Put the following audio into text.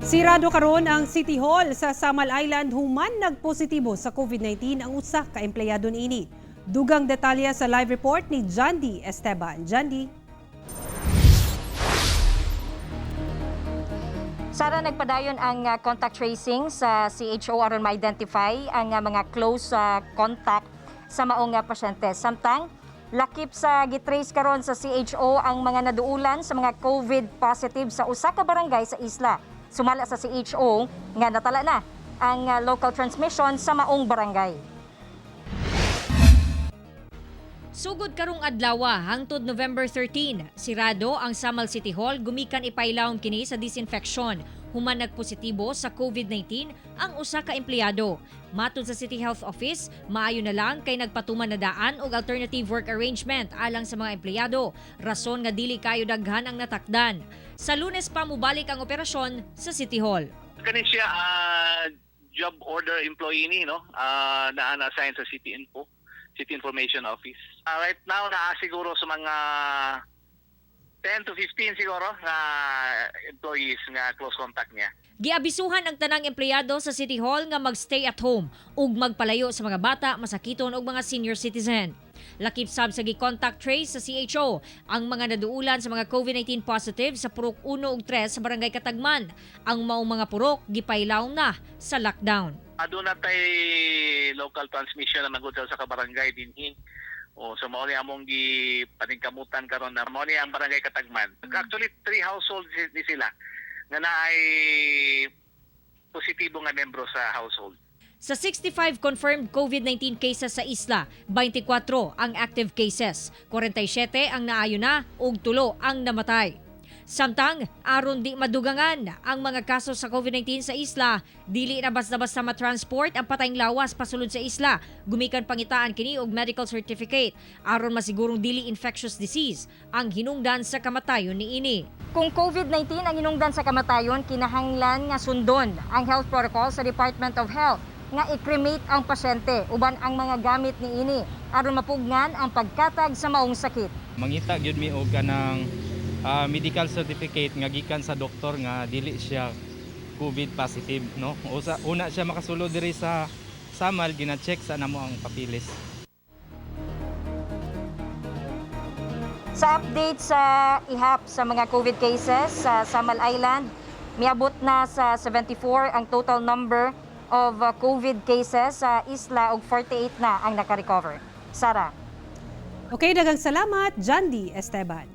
Sirado karon ang City Hall sa Samal Island human nagpositibo sa COVID-19 ang usa ka empleyado niini. Dugang detalye sa live report ni Jandy Esteban. Jandy. Sara, nagpadayon ang contact tracing sa CHO aron ma-identify ang mga close contact sa maong pasyente. Samtang lakip sa gitrace karon sa CHO ang mga naduulan sa mga COVID positive sa usa ka barangay sa isla. Sumala sa CHO nga natala na ang local transmission sa maong barangay. Sugod karong adlaw hangtod November 13, sirado ang Samal City Hall gumikan ipailawom kini sa disinfection. Human nagpositibo sa COVID-19 ang usa ka empleyado. Matud sa City Health Office, maayo na lang kay nagpatuman na daan og alternative work arrangement alang sa mga empleyado. Rason nga dili kayo daghan ang natakdan. Sa Lunes pa mubalik ang operasyon sa City Hall. Kani siya job order employee ni na assign sa City Info, City Information Office. Right now siguro sa mga 10 to 15 siguro na employees nga close contact niya. Giabisuhan ang tanang empleyado sa City Hall nga magstay at home ug magpalayo sa mga bata, masakiton ug mga senior citizen. Lakip sab sa gi-contact trace sa CHO ang mga naduulan sa mga COVID-19 positive sa Purok 1 ug 3 sa Barangay Katagman. Ang maong mga purok gipailawom na sa lockdown. Aduna tay local transmission na nagudal sa kabarangay dinhi. So mao ni among gipaningkamutan karon na mao ni ang Barangay Katagman. Actually 3 households ni sila nga naay positibo nga membro sa household. Sa 65 confirmed COVID-19 cases sa isla, 24 ang active cases, 47 ang naayo na ug 3 ang namatay. Samtang aron di madugangan ang mga kaso sa COVID-19 sa isla, dili na basta-basta matransport ang patayng lawas pasulod sa isla. Gumikan pangitaan kini og medical certificate aron masigurong dili infectious disease ang hinungdan sa kamatayon niini. Kung COVID-19 ang hinungdan sa kamatayon, kinahanglan nga sundon ang health protocol sa Department of Health nga i-cremate ang pasyente uban ang mga gamit niini aron mapugnan ang pagkatag sa maong sakit. Mangita gyud mi og kanang medical certificate nga gikan sa doktor nga dili siya COVID positive, no? Una siya makasulod diri sa Samal, gina-check sa namo ang papilis. Sa update sa ihap sa mga COVID cases sa Samal Island, miabot na sa 74 ang total number of COVID cases sa isla ug 48 na ang naka-recover. Sara. Okay, daghang salamat, Jandy Esteban.